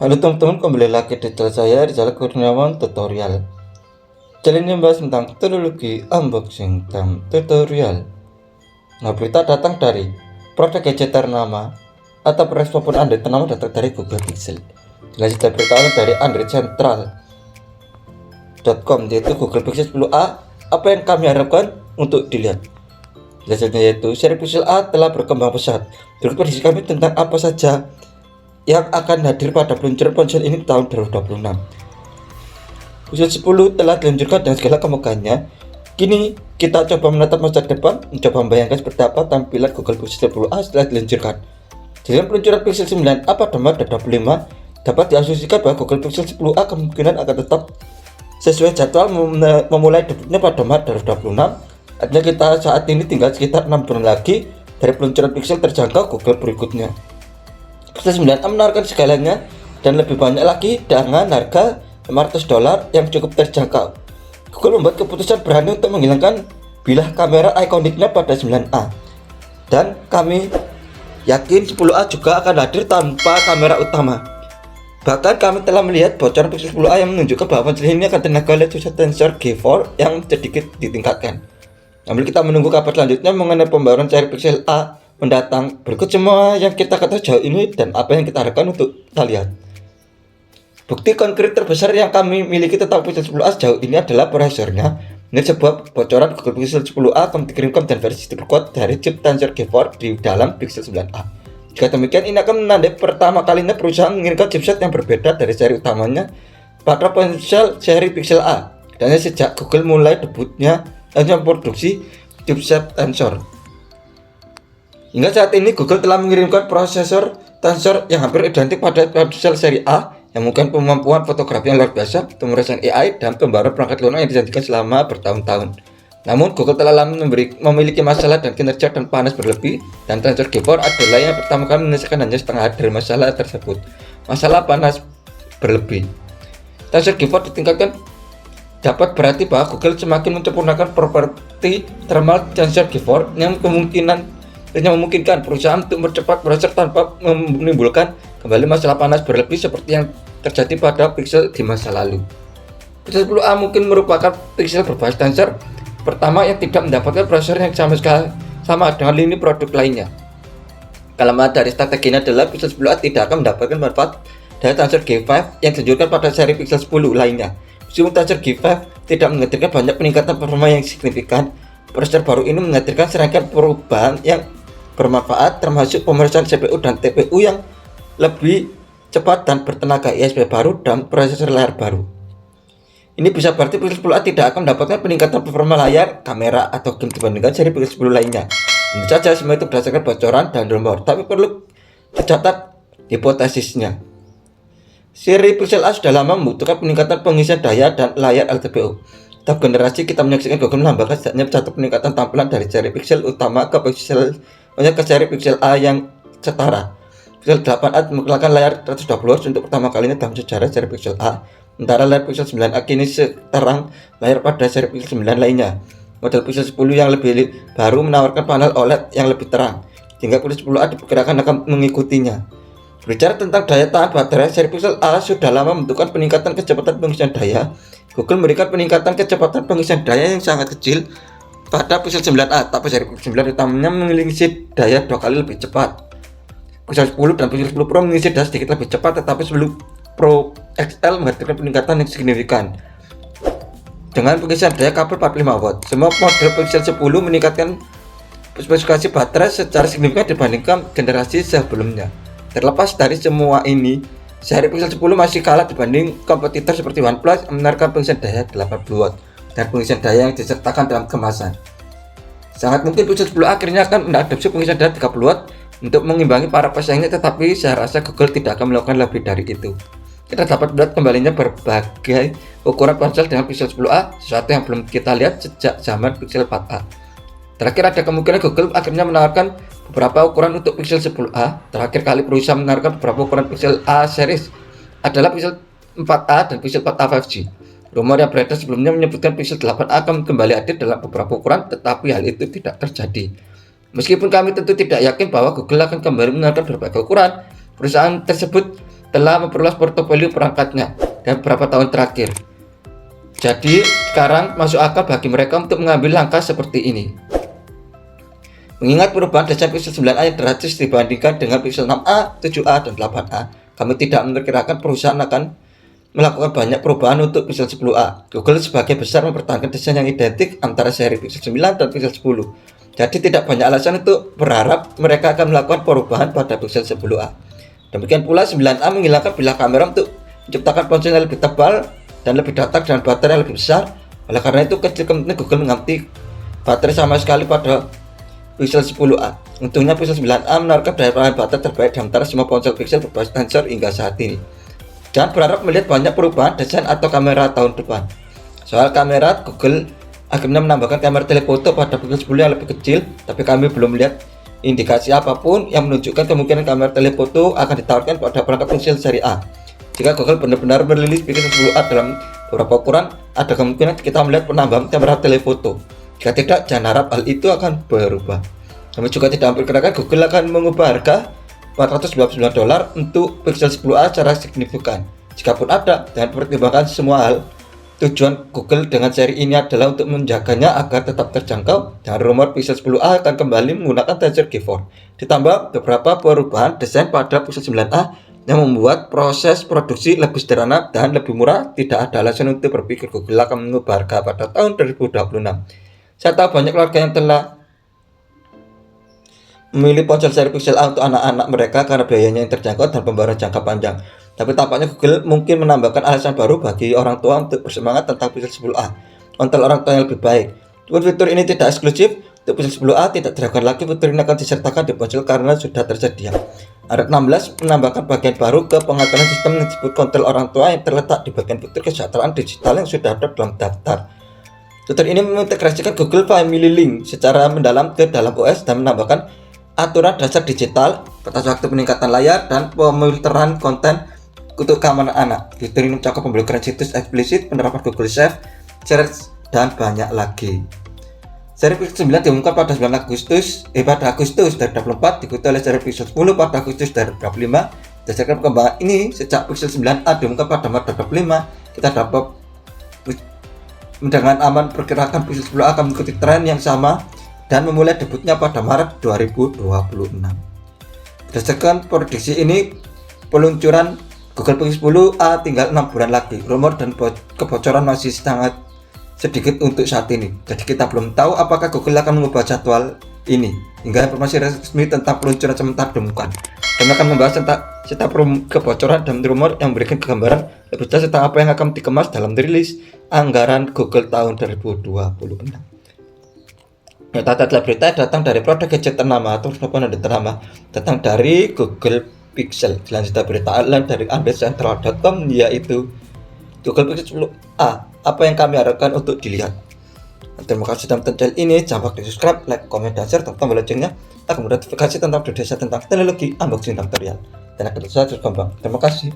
Halo teman-teman, kembali lagi di channel saya di channel Kurniawan Tutorial. Channel ini membahas tentang teknologi unboxing dan tutorial. Nah, berita datang dari produk gadget ternama atau respon Android ternama datang dari Google Pixel. Dilanjut dari berita dari androidcentral.com, yaitu Google Pixel 10a. Apa yang kami harapkan untuk dilihat? Selanjutnya yaitu seri Pixel A telah berkembang pesat. Berikut prediksi kami tentang apa saja yang akan hadir pada peluncuran ponsel ini tahun 2026. Pixel 10 telah diluncurkan dengan segala kemegahannya. Kini kita coba menatap masa depan, mencoba membayangkan seperti apa tampilan Google Pixel 10a setelah diluncurkan. Dengan peluncuran Pixel 9a pada Maret 2025, dapat diasumsikan bahwa Google Pixel 10a kemungkinan akan tetap sesuai jadwal memulai debutnya pada Maret 2026. Artinya kita saat ini tinggal sekitar 6 bulan lagi dari peluncuran Pixel terjangkau Google berikutnya. Pixel 9a menawarkan segalanya dan lebih banyak lagi dengan harga $500 yang cukup terjangkau. Google membuat keputusan berani untuk menghilangkan bilah kamera ikoniknya pada 9a, dan kami yakin 10a juga akan hadir tanpa kamera utama. Bahkan kami telah melihat bocoran Pixel 10a yang menunjukkan bahwa ponsel ini akan tenaga oleh sensor G4 yang sedikit ditingkatkan. Namun kita menunggu kabar selanjutnya mengenai pembaruan seri Pixel A mendatang. Berikut semua yang kita ketahui sejauh ini dan apa yang kita harapkan untuk kita lihat. Bukti konkret terbesar yang kami miliki tentang Pixel 10a sejauh ini adalah prosesornya. Ini sebuah bocoran Google Pixel 10a akan dikirimkan dan versi terkuat dari chip tensor G4 di dalam Pixel 9a. Jika demikian, ini akan menandai pertama kalinya perusahaan mengirimkan chipset yang berbeda dari seri utamanya pada ponsel seri Pixel A. Dan sejak Google mulai debutnya hanya produksi chipset tensor. Hingga saat ini Google telah mengirimkan prosesor tensor yang hampir identik pada ponsel seri A yang menggunakan kemampuan fotografi yang luar biasa, pemrosesan AI, dan pembaruan perangkat lunak yang dijanjikan selama bertahun-tahun. Namun Google telah lama memiliki masalah dan kinerja dan panas berlebih, dan tensor G4 adalah yang pertama kali menyelesaikan hanya setengah dari masalah tersebut. Masalah panas berlebih. Tensor G4 ditingkatkan dapat berarti bahwa Google semakin menyempurnakan properti thermal tensor G4 yang memungkinkan perusahaan untuk mempercepat prosesor tanpa menimbulkan kembali masalah panas berlebih seperti yang terjadi pada Pixel di masa lalu. Pixel 10a mungkin merupakan Pixel berbasis tensor pertama yang tidak mendapatkan prosesor yang sama dengan lini produk lainnya. Kelemahan dari strategi ini adalah Pixel 10a tidak akan mendapatkan manfaat dari tensor G5 yang ditunjukkan pada seri Pixel 10 lainnya. Meskipun tensor G5 tidak menghadirkan banyak peningkatan performa yang signifikan, prosesor baru ini menghadirkan serangkaian perubahan yang bermanfaat, termasuk pemeriksaan CPU dan TPU yang lebih cepat dan bertenaga, ISP baru, dan prosesor layar baru. Ini bisa berarti Pixel 10a tidak akan mendapatkan peningkatan performa layar, kamera, atau game dibandingkan seri Pixel 10 lainnya. Tentu saja semua itu berdasarkan bocoran dan rumor, tapi perlu dicatat hipotesisnya. Seri Pixel A sudah lama membutuhkan peningkatan pengisian daya dan layar LTPO. Setiap generasi kita menyaksikan Google menambahkan setidaknya satu peningkatan tampilan dari seri Pixel utama ke seri Pixel A yang setara. Pixel 8a menggunakan layar 120Hz untuk pertama kalinya dalam sejarah seri Pixel A. Sementara layar Pixel 9a kini seterang layar pada seri Pixel 9 lainnya. Model Pixel 10 yang lebih baru menawarkan panel OLED yang lebih terang, sehingga Pixel 10a diperkirakan akan mengikutinya. Berbicara tentang daya tahan baterai, seri Pixel A sudah lama membutuhkan peningkatan kecepatan pengisian daya. Google memberikan peningkatan kecepatan pengisian daya yang sangat kecil pada Pixel 9a, tapi seri Pixel 9 utamanya mengisi daya 2 kali lebih cepat. Pixel 10 dan Pixel 10 Pro mengisi daya sedikit lebih cepat, tetapi 10 Pro XL menghadirkan peningkatan yang signifikan dengan pengisian daya kabel 45W. Semua model Pixel 10 meningkatkan spesifikasi baterai secara signifikan dibandingkan generasi sebelumnya. Terlepas dari semua ini, seri Pixel 10 masih kalah dibanding kompetitor seperti OnePlus yang menawarkan pengisian daya 80W dan pengisian daya yang disertakan dalam kemasan. Sangat mungkin Pixel 10 akhirnya akan mengadopsi pengisian daya 30W untuk mengimbangi para pesaingnya, tetapi saya rasa Google tidak akan melakukan lebih dari itu. Kita dapat melihat kembalinya berbagai ukuran ponsel dengan Pixel 10a, sesuatu yang belum kita lihat sejak zaman Pixel 4a. Terakhir, ada kemungkinan Google akhirnya menawarkan beberapa ukuran untuk Pixel 10a. Terakhir kali perusahaan menawarkan beberapa ukuran Pixel A series adalah Pixel 4a dan Pixel 4a 5G. Rumor yang beredar sebelumnya menyebutkan Pixel 8a akan kembali hadir dalam beberapa ukuran, tetapi hal itu tidak terjadi. Meskipun kami tentu tidak yakin bahwa Google akan kembali menawarkan berbagai ukuran, perusahaan tersebut telah memperluas portofolio perangkatnya dalam beberapa tahun terakhir. Jadi sekarang masuk akal bagi mereka untuk mengambil langkah seperti ini. Mengingat perubahan desain Pixel 9a yang drastis dibandingkan dengan Pixel 6a, 7a, dan 8a, kami tidak memperkirakan perusahaan akan melakukan banyak perubahan untuk Pixel 10a. Google sebagian besar mempertahankan desain yang identik antara seri Pixel 9 dan Pixel 10. Jadi tidak banyak alasan untuk berharap mereka akan melakukan perubahan pada Pixel 10a. Demikian pula 9a menghilangkan bilah kamera untuk menciptakan ponsel yang lebih tebal dan lebih datar dengan baterai yang lebih besar. Oleh karena itu, kecil kemungkinan Google mengganti baterai sama sekali pada Pixel 10a. Untungnya Pixel 9a menawarkan daya tahan baterai terbaik di antara semua ponsel Pixel berbasis sensor hingga saat ini. Jangan berharap melihat banyak perubahan desain atau kamera tahun depan. Soal kamera, Google akhirnya menambahkan kamera telefoto pada Pixel 10 yang lebih kecil, tapi kami belum melihat indikasi apapun yang menunjukkan kemungkinan kamera telefoto akan ditawarkan pada perangkat Pixel seri A. Jika Google benar-benar merilis Pixel 10a dalam beberapa ukuran, ada kemungkinan kita melihat penambahan kamera telefoto. Jika tidak, jangan harap hal itu akan berubah. Kami juga tidak memperkirakan Google akan mengubah harga $499 untuk Pixel 10a secara signifikan. Jikapun ada, jangan pertimbangkan semua hal. Tujuan Google dengan seri ini adalah untuk menjaganya agar tetap terjangkau, dan rumor Pixel 10a akan kembali menggunakan Tensor G4. Ditambah beberapa perubahan desain pada Pixel 9a yang membuat proses produksi lebih sederhana dan lebih murah. Tidak ada alasan untuk berpikir Google akan mengubah harga pada tahun 2026. Saya tahu banyak keluarga yang telah memilih ponsel seri Pixel A untuk anak-anak mereka karena biayanya yang terjangkau dan pembayaran jangka panjang. Tapi tampaknya Google mungkin menambahkan alasan baru bagi orang tua untuk bersemangat tentang Pixel 10a. Untuk orang tua yang lebih baik. Fitur ini tidak eksklusif untuk Pixel 10a, tidak diragukan lagi fitur ini akan disertakan di ponsel karena sudah tersedia. Android 16 menambahkan bagian baru ke pengaturan sistem yang disebut kontrol orang tua yang terletak di bagian fitur kesejahteraan digital yang sudah ada dalam daftar. Fitur ini mengintegrasikan Google Family Link secara mendalam ke dalam OS dan menambahkan aturan dasar digital, batas waktu peningkatan layar, dan pemilteran konten untuk keamanan anak. Fitur ini mencakup pemblokiran situs eksplisit, penerapan Google Safe Search, dan banyak lagi. Seri Pixel 9 diumumkan pada 9 Agustus dari 2024, diikuti oleh seri Pixel 10 pada Agustus dari 2025. Berdasarkan perkembangan ini, sejak Pixel 9a diumumkan pada Maret 2025, kita dapat dengan aman perkirakan Pixel 10a akan mengikuti tren yang sama dan memulai debutnya pada Maret 2026. Berdasarkan prediksi ini, peluncuran Google Pixel 10a tinggal 6 bulan lagi. Rumor dan kebocoran masih sangat sedikit untuk saat ini. Jadi kita belum tahu apakah Google akan mengubah jadwal ini. Hingga informasi resmi tentang peluncuran sementara ditemukan. Kami akan membahas tentang kebocoran dan rumor yang memberikan gambaran lebih jelas tentang apa yang akan dikemas dalam rilis anggaran Google tahun 2026. Data berita datang dari produk gadget ternama atau smartphone ternama, datang dari Google Pixel. Selanjutnya berita lain dari androidcentral.com, yaitu Google Pixel 10a, apa yang kami harapkan untuk dilihat. Terima kasih sudah menonton channel ini. Jangan lupa di subscribe, like, komen, dan share, tombol loncengnya akan notifikasi tentang video saya tentang teknologi, unboxing, dan tutorial, dan akan terus berkembang. Terima kasih.